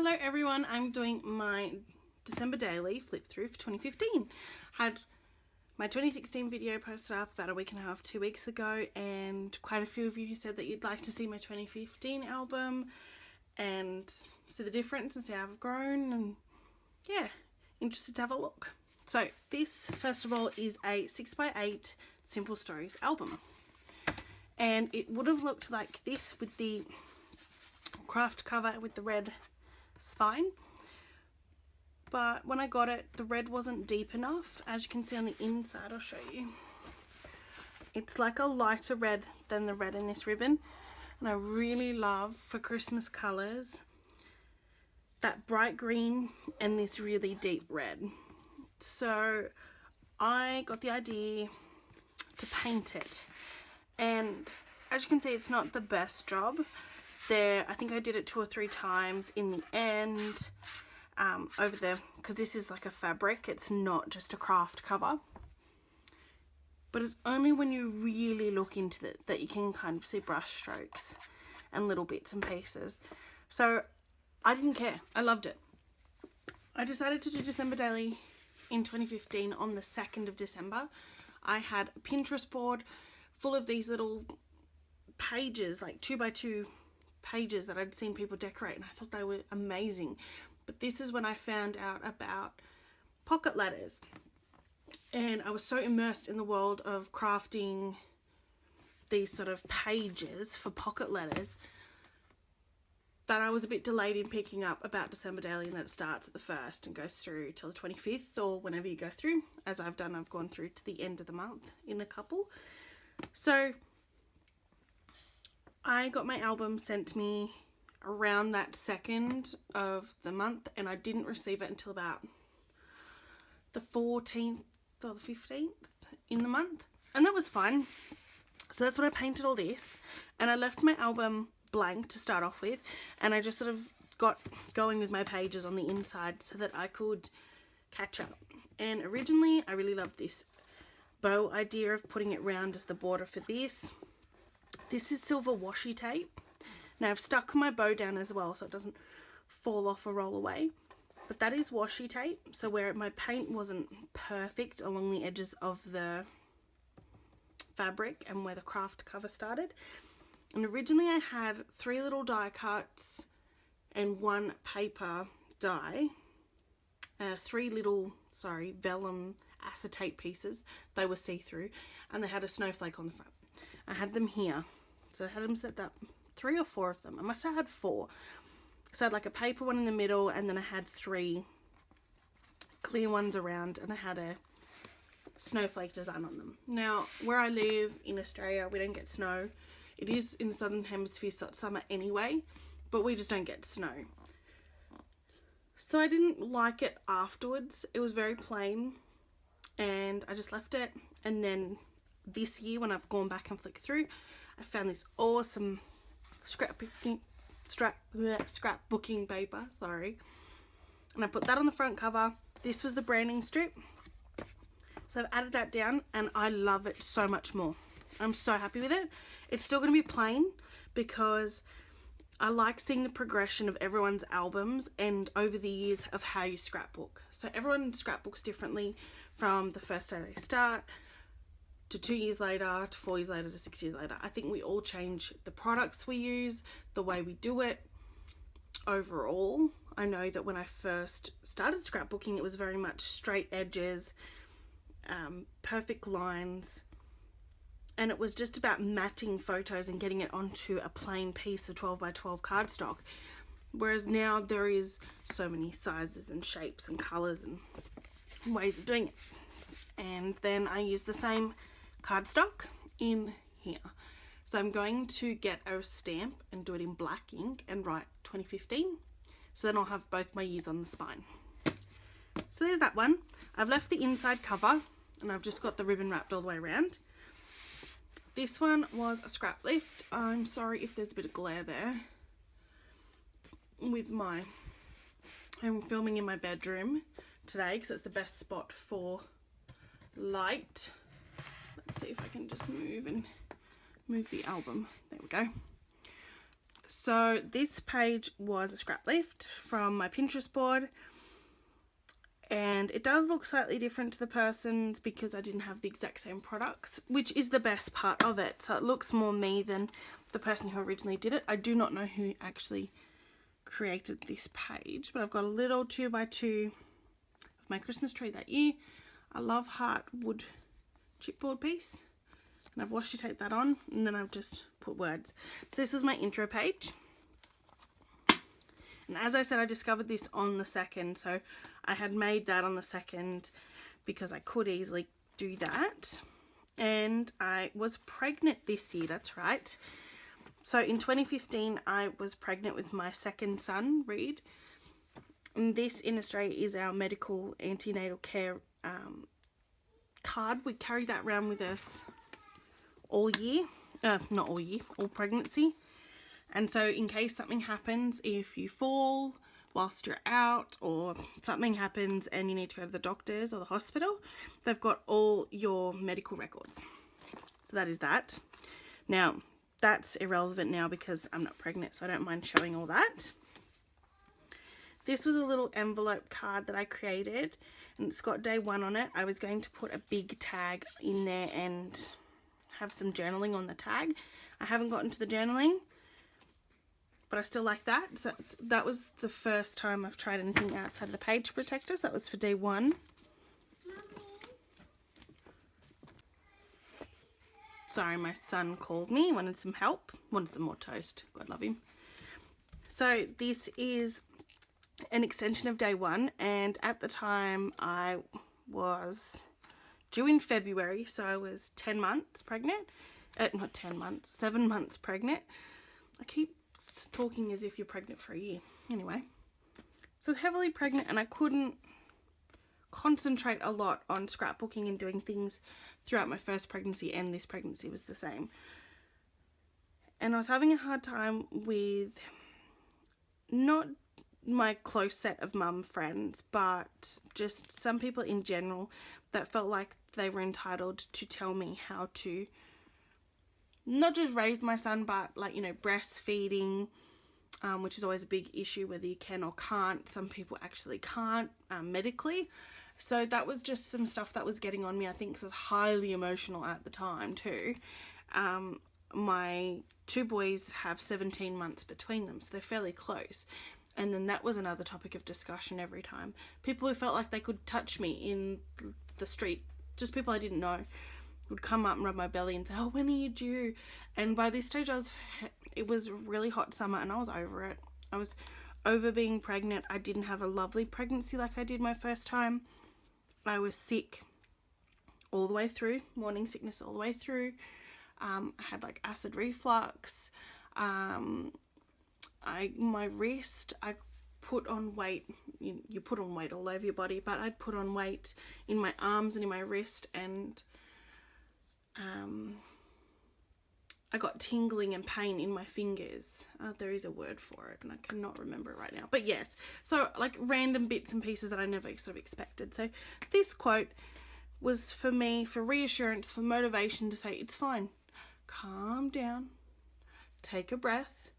Hello everyone, I'm doing my December daily flip through for 2015. Had my 2016 video posted up about a week and a half, 2 weeks ago, and quite a few of you said that you'd like to see my 2015 album and see the difference and see how I've grown, and yeah, interested to have a look. So this, first of all, is a 6x8 Simple Stories album, and it would have looked like this with the craft cover with the red spine, but when I got it, the red wasn't deep enough. As you can see on the inside, I'll show you, it's like a lighter red than the red in this ribbon, and I really love, for Christmas colours, that bright green and this really deep red. So I got the idea to paint it, and as you can see, it's not the best job. I think I did it 2 or 3 times in the end, over there, because this is like a fabric, it's not just a craft cover, but it's only when you really look into it that you can kind of see brush strokes and little bits and pieces. So I didn't care, I loved it. I decided to do December daily in 2015 on the 2nd of December. I had a Pinterest board full of these little pages, like 2x2 pages that I'd seen people decorate, and I thought they were amazing. But this is when I found out about pocket letters, and I was so immersed in the world of crafting these sort of pages for pocket letters that I was a bit delayed in picking up about December daily, and that it starts at the 1st and goes through till the 25th, or whenever you go through. As I've done, I've gone through to the end of the month in a couple. So I got my album sent to me around that 2nd of the month, and I didn't receive it until about the 14th or the 15th in the month, and that was fine. So that's when I painted all this, and I left my album blank to start off with, and I just sort of got going with my pages on the inside so that I could catch up. And originally I really loved this bow idea of putting it round as the border for this. This is silver washi tape. Now I've stuck my bow down as well so it doesn't fall off or roll away. But that is washi tape, so where my paint wasn't perfect along the edges of the fabric and where the craft cover started. And originally I had 3 little die cuts and 1 paper die. 3 little, vellum acetate pieces. They were see-through, and they had a snowflake on the front. I had them here. So I had them set up, 3 or 4 of them. I must have had 4. So I had like a paper one in the middle, and then I had 3 clear ones around, and I had a snowflake design on them. Now, where I live in Australia, we don't get snow. It is in the southern hemisphere, so it's summer anyway, but we just don't get snow. So I didn't like it afterwards. It was very plain, and I just left it. And then this year, when I've gone back and flicked through, I found this awesome scrapbooking paper, and I put that on the front cover. This was the branding strip, so I've added that down, and I love it so much more. I'm so happy with it. It's still going to be plain because I like seeing the progression of everyone's albums and over the years of how you scrapbook. So everyone scrapbooks differently, from the first day they start to 2 years later, to 4 years later, to 6 years later. I think we all change the products we use, the way we do it overall. I know that when I first started scrapbooking, it was very much straight edges, perfect lines, and it was just about matting photos and getting it onto a plain piece of 12x12 cardstock. Whereas now there is so many sizes and shapes and colours and ways of doing it. And then I use the same cardstock in here. So I'm going to get a stamp and do it in black ink and write 2015. So then I'll have both my years on the spine. So there's that one. I've left the inside cover, and I've just got the ribbon wrapped all the way around. This one was a scrap lift. I'm sorry if there's a bit of glare there. I'm filming in my bedroom today because it's the best spot for light. Let's see if I can just move the album. There we go. So this page was a scrap lift from my Pinterest board, and it does look slightly different to the person's because I didn't have the exact same products, which is the best part of it. So it looks more me than the person who originally did it. I do not know who actually created this page, but I've got a little 2x2 of my Christmas tree that year, a love heart wood chipboard piece, and I've washi taped that on, and then I've just put words. So this is my intro page, and as I said, I discovered this on the 2nd, so I had made that on the 2nd because I could easily do that, and I was pregnant this year, that's right. So in 2015, I was pregnant with my second son, Reed. And this in Australia is our medical antenatal care card. We carry that around with us all year. Not all year, all pregnancy. And so in case something happens, if you fall whilst you're out or something happens and you need to go to the doctors or the hospital, they've got all your medical records. So that is that. Now, that's irrelevant now because I'm not pregnant, so I don't mind showing all that. This was a little envelope card that I created, and it's got day 1 on it. I was going to put a big tag in there and have some journaling on the tag. I haven't gotten to the journaling, but I still like that. So that was the first time I've tried anything outside of the page protectors. That was for day 1. Sorry, my son called me, wanted some help, wanted some more toast. God love him. So this is an extension of day 1, and at the time I was due in February, so I was 10 months pregnant. Not 10 months, 7 months pregnant. I keep talking as if you're pregnant for a year. Anyway, so I was heavily pregnant and I couldn't concentrate a lot on scrapbooking and doing things throughout my first pregnancy, and this pregnancy was the same. And I was having a hard time with not my close set of mum friends, but just some people in general that felt like they were entitled to tell me how to not just raise my son, but like, you know, breastfeeding, which is always a big issue whether you can or can't. Some people actually can't medically. So that was just some stuff that was getting on me, I think, because I was highly emotional at the time too. My 2 boys have 17 months between them, so they're fairly close. And then that was another topic of discussion every time. People who felt like they could touch me in the street, just people I didn't know, would come up and rub my belly and say, oh, when are you due? And by this stage, it was a really hot summer and I was over it. I was over being pregnant. I didn't have a lovely pregnancy like I did my first time. I was sick all the way through, morning sickness all the way through. I had like acid reflux. My wrist, I put on weight. You put on weight all over your body, but I'd put on weight in my arms and in my wrist, and I got tingling and pain in my fingers. There is a word for it and I cannot remember it right now. But yes, so like random bits and pieces that I never sort of expected. So this quote was for me, for reassurance, for motivation to say, it's fine. Calm down. Take a breath.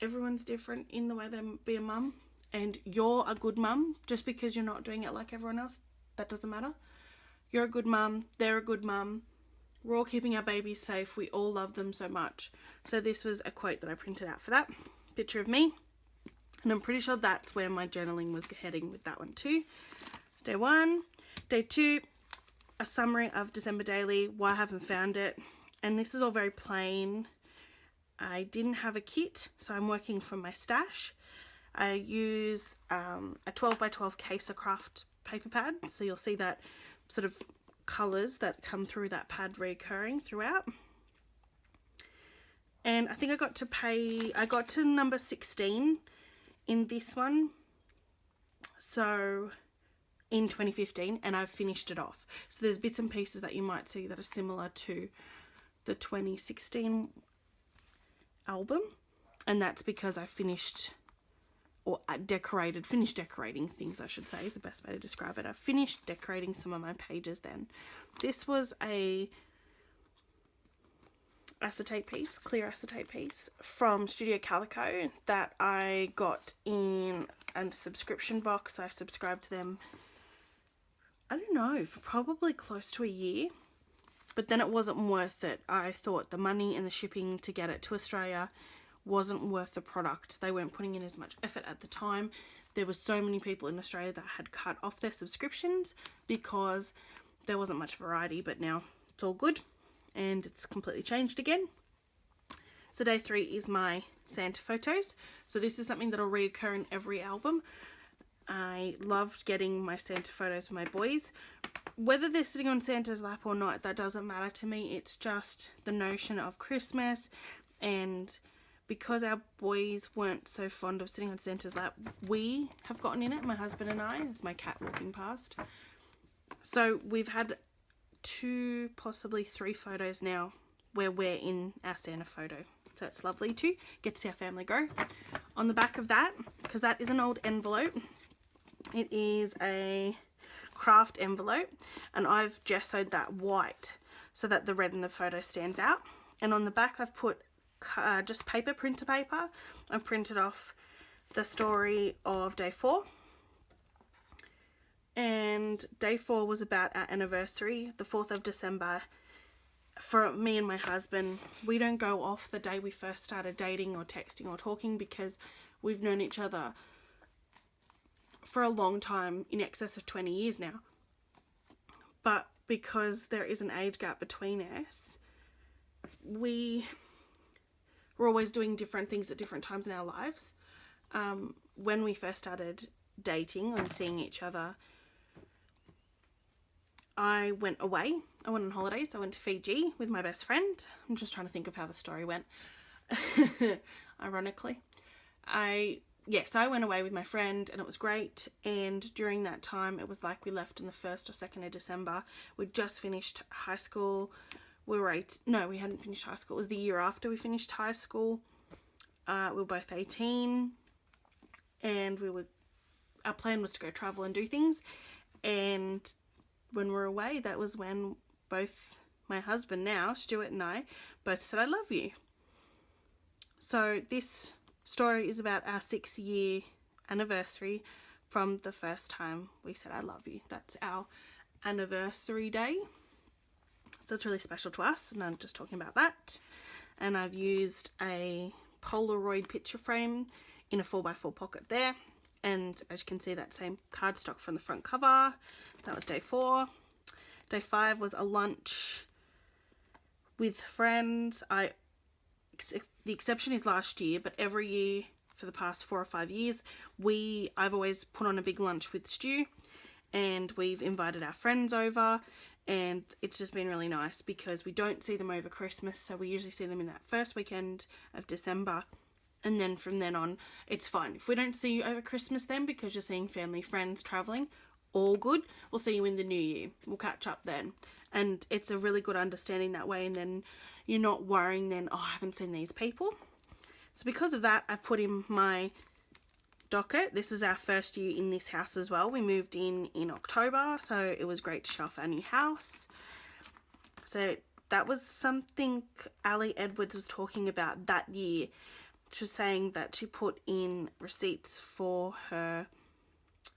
Everyone's different in the way they be a mum. And you're a good mum. Just because you're not doing it like everyone else, that doesn't matter. You're a good mum. They're a good mum. We're all keeping our babies safe. We all love them so much. So this was a quote that I printed out for that. Picture of me. And I'm pretty sure that's where my journaling was heading with that one too. It's day 1. Day 2, a summary of December daily, why I haven't found it. And this is all very plain. I didn't have a kit, so I'm working from my stash. I use a 12x12 Casercraft paper pad. So you'll see that sort of colours that come through that pad recurring throughout. And I think I got to number 16 in this one, so in 2015, and I've finished it off. So there's bits and pieces that you might see that are similar to the 2016 album, and that's because I finished decorating things, I should say, is the best way to describe it. I finished decorating some of my pages then. This was a acetate piece, clear acetate piece from Studio Calico that I got in a subscription box. I subscribed to them, I don't know, for probably close to a year. But then it wasn't worth it. I thought the money and the shipping to get it to Australia wasn't worth the product. They weren't putting in as much effort at the time. There were so many people in Australia that had cut off their subscriptions because there wasn't much variety, but now it's all good and it's completely changed again. So day 3 is my Santa photos. So this is something that'll reoccur in every album. I loved getting my Santa photos for my boys. Whether they're sitting on Santa's lap or not, that doesn't matter to me. It's just the notion of Christmas, and because our boys weren't so fond of sitting on Santa's lap, we have gotten in it, my husband and I. There's my cat walking past. So we've had 2, possibly 3 photos now where we're in our Santa photo. So it's lovely to get to see our family grow. On the back of that, because that is an old envelope, it is a craft envelope, and I've gessoed that white so that the red in the photo stands out. And on the back I've put just paper, printer paper. I printed off the story of day 4, and day 4 was about our anniversary, the 4th of December. For me and my husband, we don't go off the day we first started dating or texting or talking, because we've known each other for a long time, in excess of 20 years now. But because there is an age gap between us, we were always doing different things at different times in our lives. When we first started dating and seeing each other, I went away. I went on holidays. I went to Fiji with my best friend. I'm just trying to think of how the story went. Ironically. So I went away with my friend and it was great, and during that time it was like we left on the 1st or 2nd of December. We'd just finished high school. We hadn't finished high school. It was the year after we finished high school. We were both 18, and our plan was to go travel and do things. And when we were away, that was when both my husband now, Stuart, and I both said, "I love you." So this story is about our 6-year anniversary from the first time we said "I love you." That's our anniversary day. So it's really special to us, and I'm just talking about that. And I've used a Polaroid picture frame in a 4x4 pocket there. And as you can see, that same cardstock from the front cover. That was day 4. Day 5 was a lunch with friends. The exception is last year, but every year for the past 4 or 5 years, I've always put on a big lunch with Stu, and we've invited our friends over, and it's just been really nice because we don't see them over Christmas, so we usually see them in that first weekend of December, and then from then on, it's fine. If we don't see you over Christmas then because you're seeing family, friends, travelling, all good. We'll see you in the new year. We'll catch up then. And it's a really good understanding that way, and then you're not worrying then, oh, I haven't seen these people. So because of that, I put in my docket. This is our first year in this house as well. We moved in October, so it was great to show off our new house. So that was something Ali Edwards was talking about that year. She was saying that she put in receipts for her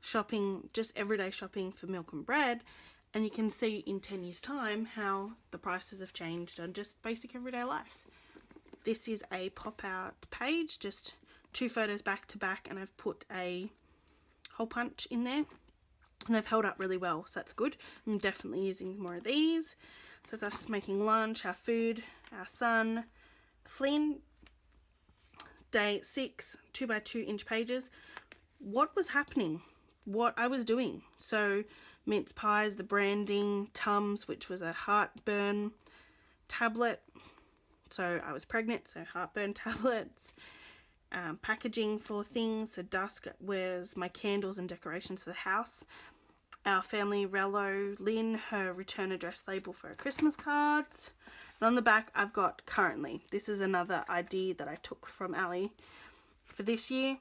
shopping, just everyday shopping for milk and bread, and you can see in 10 years time how the prices have changed on just basic everyday life. This is a pop-out page, just 2 photos back to back, and I've put a hole punch in there, and they've held up really well, so that's good. I'm definitely using more of these. So it's us making lunch, our food, our son, Flynn. Day 6, 2x2 inch pages. What was happening? What I was doing. So mince pies, the branding, Tums, which was a heartburn tablet. So I was pregnant, so heartburn tablets. Packaging for things. So dusk was my candles and decorations for the house. Our family Rello, Lynn, her return address label for her Christmas cards. And on the back, I've got currently. This is another idea that I took from Ali for this year.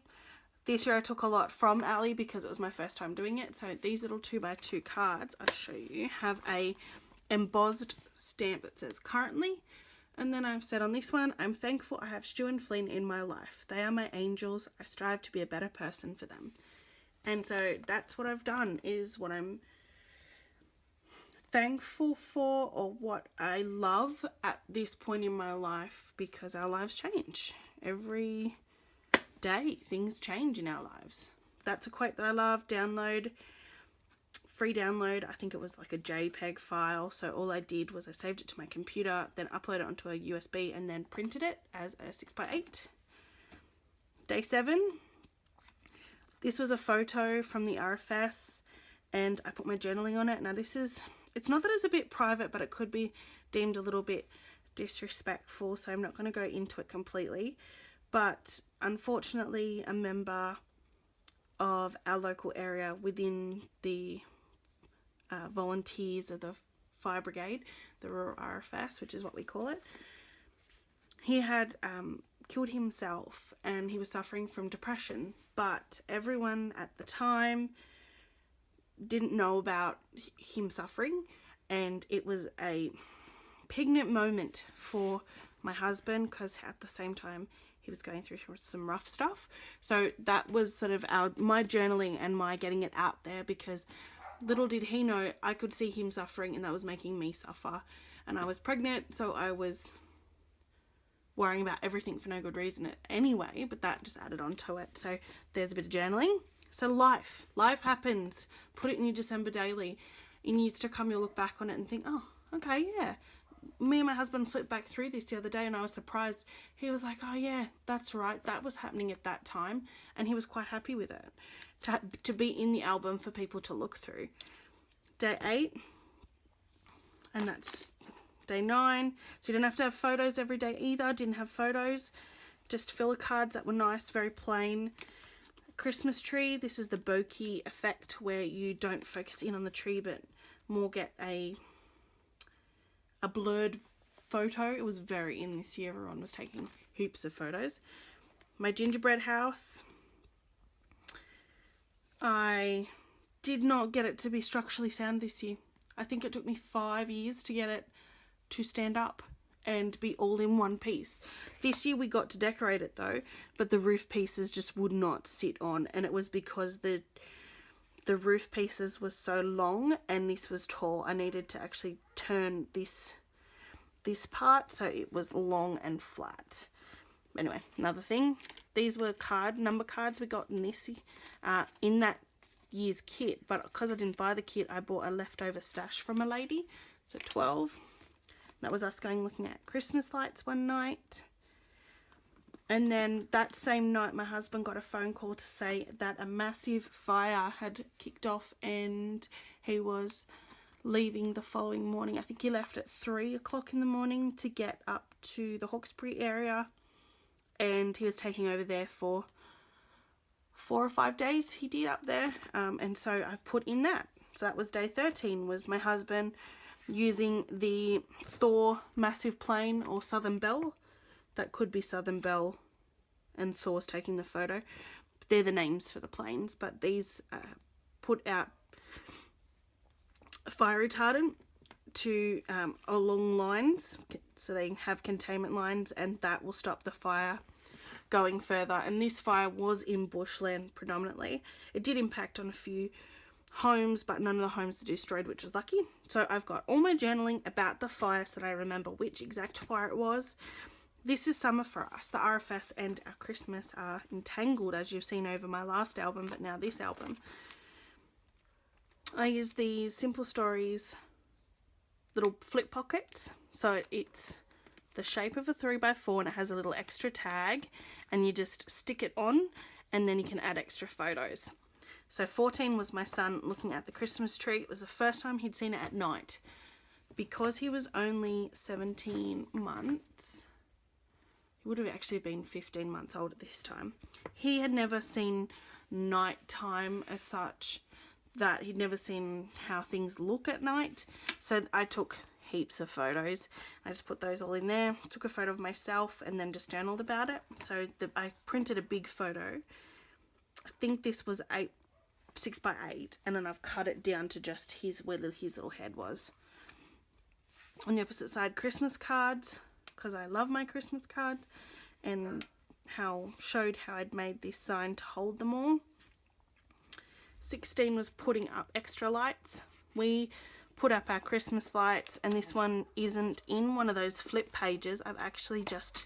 This year I took a lot from Ali because it was my first time doing it. So these little 2x2 cards, I'll show you, have a embossed stamp that says currently. And then I've said on this one, I'm thankful I have Stu and Flynn in my life. They are my angels. I strive to be a better person for them. And so that's what I've done, is what I'm thankful for, or what I love at this point in my life, because our lives change. Every day things change in our lives. That's a quote that I love. Download, free download. I think it was like a JPEG file. So all I did was I saved it to my computer, then uploaded it onto a USB, and then printed it as a 6x8. Day 7. This was a photo from the RFS, and I put my journaling on it. Now this is, it's not that it's a bit private, but it could be deemed a little bit disrespectful, so I'm not going to go into it completely. But unfortunately, a member of our local area within the volunteers of the fire brigade, the rural RFS, which is what we call it, he had killed himself, and he was suffering from depression. But everyone at the time didn't know about him suffering, and it was a poignant moment for my husband, because at the same time he was going through some rough stuff. So that was sort of my journaling and my getting it out there, because little did he know I could see him suffering, and that was making me suffer. And I was pregnant, so I was worrying about everything for no good reason anyway, but that just added on to it. So there's a bit of journaling. So life happens. Put it in your December daily. In years to come, you'll look back on it and think, oh, okay, yeah. Me and my husband flipped back through this the other day, and I was surprised. He was like, oh yeah, that's right, that was happening at that time, and he was quite happy with it, to be in the album for people to look through. Day 8, and that's day 9. So you don't have to have photos every day either. Didn't have photos, just filler cards that were nice, very plain. Christmas tree. This is the bokeh effect, where you don't focus in on the tree, but more get a blurred photo. It was very in this year. Everyone was taking heaps of photos. My gingerbread house. I did not get it to be structurally sound this year. I think it took me 5 years to get it to stand up and be all in one piece. This year we got to decorate it though, but the roof pieces just would not sit on, and it was because the roof pieces were so long and this was tall. I needed to actually turn this part so it was long and flat. Anyway, another thing, these were number cards we got in this in that year's kit, but because I didn't buy the kit, I bought a leftover stash from a lady. So 12. That was us going looking at Christmas lights one night. And then that same night, my husband got a phone call to say that a massive fire had kicked off, and he was leaving the following morning. I think he left at 3 o'clock in the morning to get up to the Hawkesbury area, and he was taking over there for 4 or 5 days he did up there. And so I've put in that. So that was day 13, was my husband using the Thor massive plane, or Southern Belle. That could be Southern Belle and Thor's taking the photo. They're the names for the planes, but these put out fire retardant to along lines, so they have containment lines, and that will stop the fire going further. And this fire was in bushland predominantly. It did impact on a few homes, but none of the homes were destroyed, which was lucky. So I've got all my journaling about the fire so that I remember which exact fire it was. This is summer for us. The RFS and our Christmas are entangled, as you've seen over my last album, but now this album. I use these Simple Stories little flip pockets. So it's the shape of a 3x4, and it has a little extra tag, and you just stick it on, and then you can add extra photos. So 14 was my son looking at the Christmas tree. It was the first time he'd seen it at night. Because he was only 17 months, he would have actually been 15 months old at this time. He had never seen nighttime as such, that he'd never seen how things look at night. So I took heaps of photos. I just put those all in there, took a photo of myself, and then just journaled about it. So I printed a big photo. I think this was 6x8, and then I've cut it down to just where his little head was. On the opposite side, Christmas cards. because I love my Christmas cards, and showed how I'd made this sign to hold them all. 16 was putting up extra lights. We put up our Christmas lights, and this one isn't in one of those flip pages. I've actually just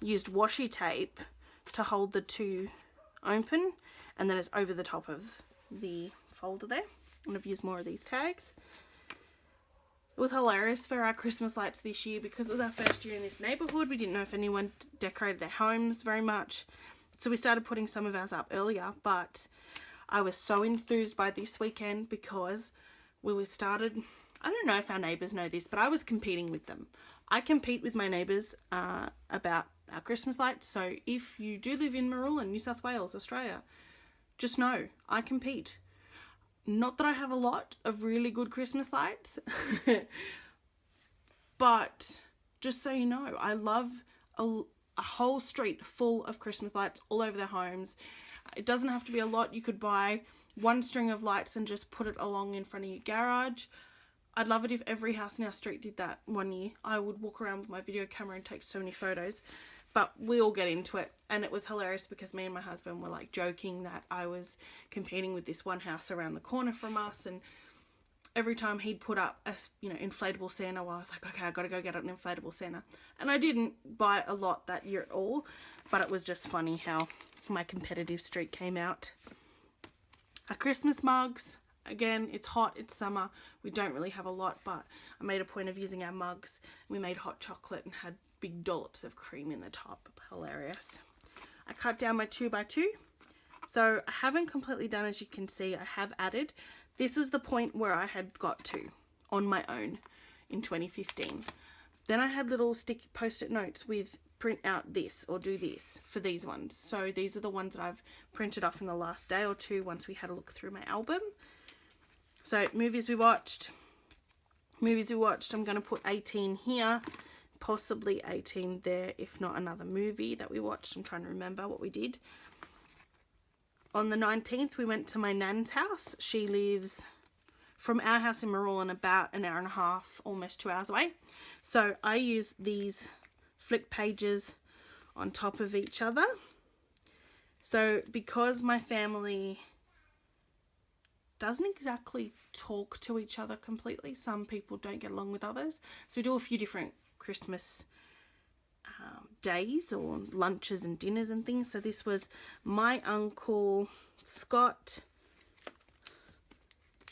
used washi tape to hold the two open, and then it's over the top of the folder there. And I've used more of these tags. It was hilarious for our Christmas lights this year because it was our first year in this neighbourhood. We didn't know if anyone decorated their homes very much, so we started putting some of ours up earlier. But I was so enthused by this weekend because we started, I don't know if our neighbours know this, but I was competing with them. I compete with my neighbours about our Christmas lights. So if you do live in Marulan, New South Wales, Australia, just know I compete. Not that I have a lot of really good Christmas lights, but just so you know, I love a whole street full of Christmas lights all over their homes. It doesn't have to be a lot. You could buy one string of lights and just put it along in front of your garage. I'd love it if every house in our street did that one year. I would walk around with my video camera and take so many photos. But we all get into it, and it was hilarious because me and my husband were like joking that I was competing with this one house around the corner from us, and every time he'd put up a inflatable Santa, well, I was like, okay, I gotta go get an inflatable Santa. And I didn't buy a lot that year at all, but it was just funny how my competitive streak came out. Our Christmas mugs, again, it's hot, it's summer, we don't really have a lot, but I made a point of using our mugs. We made hot chocolate and had big dollops of cream in the top. Hilarious. I cut down my 2x2. So I haven't completely done, as you can see. I have added. This is the point where I had got to on my own in 2015. Then I had little sticky post-it notes with print out this or do this for these ones. So these are the ones that I've printed off in the last day or two once we had a look through my album. So movies we watched. I'm going to put 18 here. Possibly 18 there, if not another movie that we watched. I'm trying to remember what we did. On the 19th, we went to my nan's house. She lives from our house in Marulan about an hour and a half, almost 2 hours away. So I use these flick pages on top of each other. So because my family doesn't exactly talk to each other completely, some people don't get along with others. So we do a few different Christmas days or lunches and dinners and things. So this was my uncle Scott,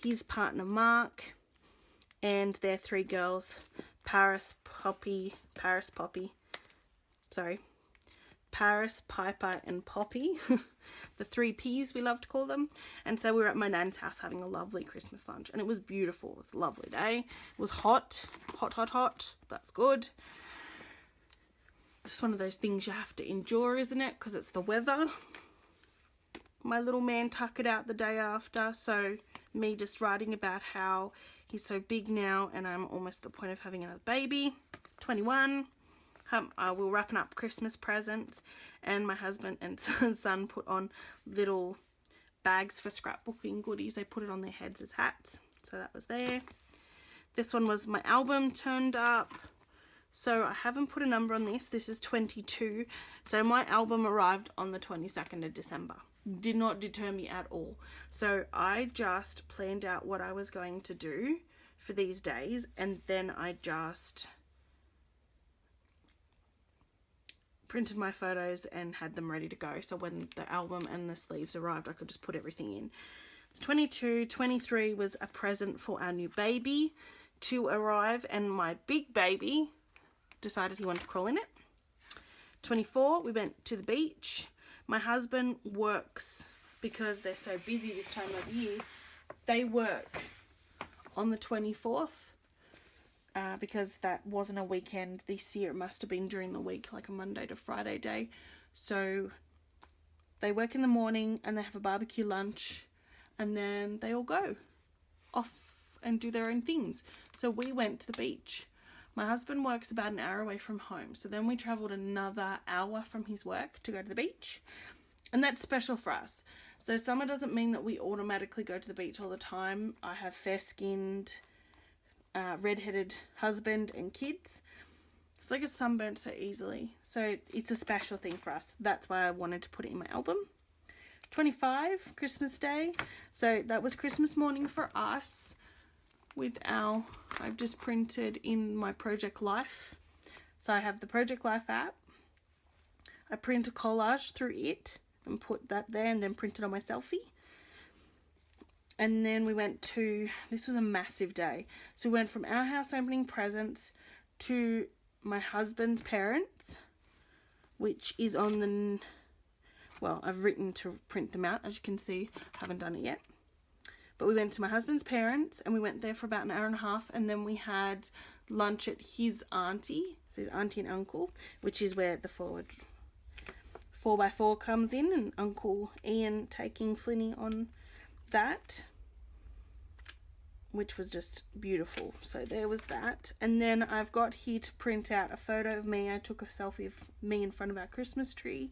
his partner Mark, and their three girls, Paris, Piper and Poppy. The three P's we love to call them. And so we were at my nan's house having a lovely Christmas lunch, and it was beautiful. It was a lovely day. It was hot. That's good. Just one of those things you have to endure, isn't it? Because it's the weather. My little man tucked it out the day after, so me just writing about how he's so big now and I'm almost at the point of having another baby. 21. We're wrapping up Christmas presents, and my husband and son put on little bags for scrapbooking goodies. They put it on their heads as hats, so that was there. This one was my album turned up. So I haven't put a number on this. This is 22. So my album arrived on the 22nd of December. Did not deter me at all. So I just planned out what I was going to do for these days, and then I just printed my photos and had them ready to go. So when the album and the sleeves arrived, I could just put everything in. It's 22. 23 was a present for our new baby to arrive, and my big baby decided he wanted to crawl in it. 24, we went to the beach. My husband works, because they're so busy this time of year, they work on the 24th. Because that wasn't a weekend this year. It must have been during the week, like a Monday to Friday day. So they work in the morning and they have a barbecue lunch, and then they all go off and do their own things. So we went to the beach. My husband works about an hour away from home, so then we travelled another hour from his work to go to the beach, and that's special for us. So summer doesn't mean that we automatically go to the beach all the time. I have fair-skinned, red-headed husband and kids, It's like a sunburnt so easily. So it's a special thing for us. That's why I wanted to put it in my album. 25, Christmas Day. So that was Christmas morning for us with our, I've just printed in my Project Life. So I have the Project Life app. I print a collage through it and put that there and then print it on my selfie. And then we went to, this was a massive day. So we went from our house opening presents to my husband's parents, which is on the, well, I've written to print them out, as you can see. I haven't done it yet. But we went to my husband's parents and we went there for about an hour and a half, and then we had lunch at his auntie, so his auntie and uncle, which is where the 4x4 comes in, and Uncle Ian taking Flinny on that, which was just beautiful. So there was that. And then I've got here to print out a photo of me. I took a selfie of me in front of our Christmas tree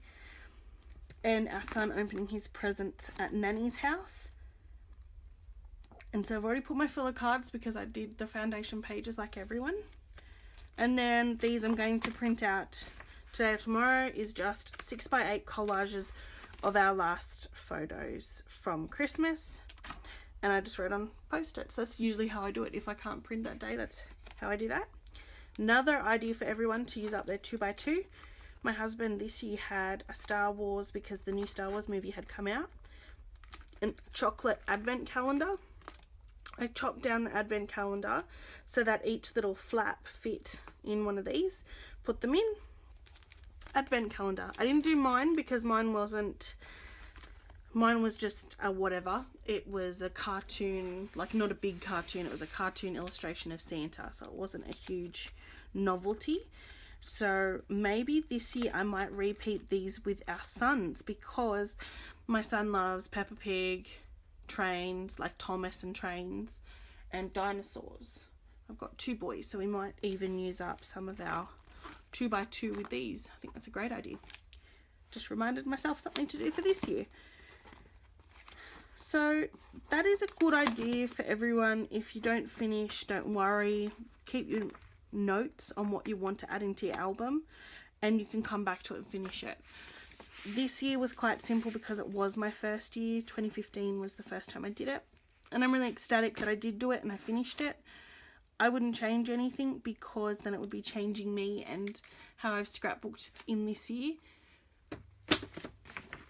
and our son opening his presents at Nanny's house. And so I've already put my filler cards because I did the foundation pages like everyone. And then these I'm going to print out today or tomorrow is just 6x8 collages of our last photos from Christmas. And I just wrote on post-it. So that's usually how I do it. If I can't print that day, that's how I do that. Another idea for everyone to use up their 2x2. My husband this year had a Star Wars, because the new Star Wars movie had come out, and chocolate advent calendar. I chopped down the advent calendar so that each little flap fit in one of these. Put them in. Advent calendar. I didn't do mine because mine was just a whatever. It was a cartoon, like not a big cartoon, it was a cartoon illustration of Santa, so it wasn't a huge novelty. So maybe this year I might repeat these with our sons, because my son loves Peppa Pig, trains, like Thomas and trains, and dinosaurs. I've got 2 boys, so we might even use up some of our 2x2 with these. I think that's a great idea. Just reminded myself something to do for this year. So that is a good idea for everyone. If you don't finish, don't worry. Keep your notes on what you want to add into your album, and you can come back to it and finish it. This year was quite simple because it was my first year. 2015 was the first time I did it, and I'm really ecstatic that I did do it and I finished it. I wouldn't change anything, because then it would be changing me and how I've scrapbooked in this year.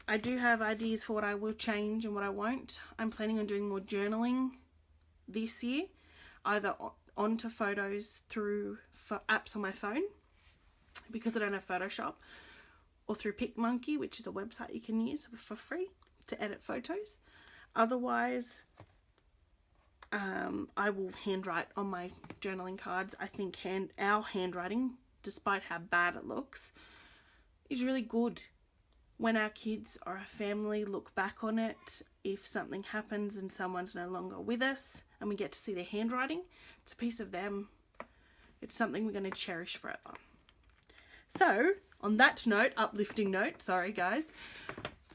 I do have ideas for what I will change and what I won't. I'm planning on doing more journaling this year, either onto photos through apps on my phone, because I don't have Photoshop, or through PicMonkey, which is a website you can use for free to edit photos. Otherwise, I will handwrite on my journaling cards. I think our handwriting, despite how bad it looks, is really good. When our kids or our family look back on it, if something happens and someone's no longer with us and we get to see their handwriting, it's a piece of them. It's something we're going to cherish forever. So, on that note, uplifting note, sorry guys,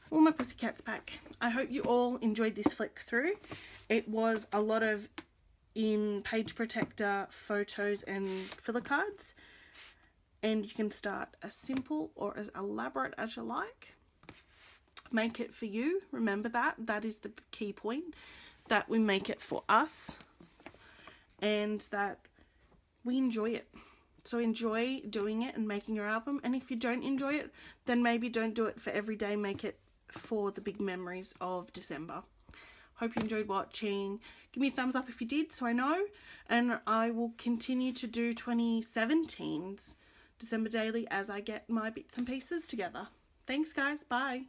all my pussycats back. I hope you all enjoyed this flick through. It was a lot of in page protector photos and filler cards, and you can start as simple or as elaborate as you like. Make it for you. Remember that is the key point, that we make it for us and that we enjoy it. So enjoy doing it and making your album, and if you don't enjoy it, then maybe don't do it for every day. Make it for the big memories of December. Hope you enjoyed watching. Give me a thumbs up if you did, so I know, and I will continue to do 2017's December Daily as I get my bits and pieces together. Thanks guys, bye.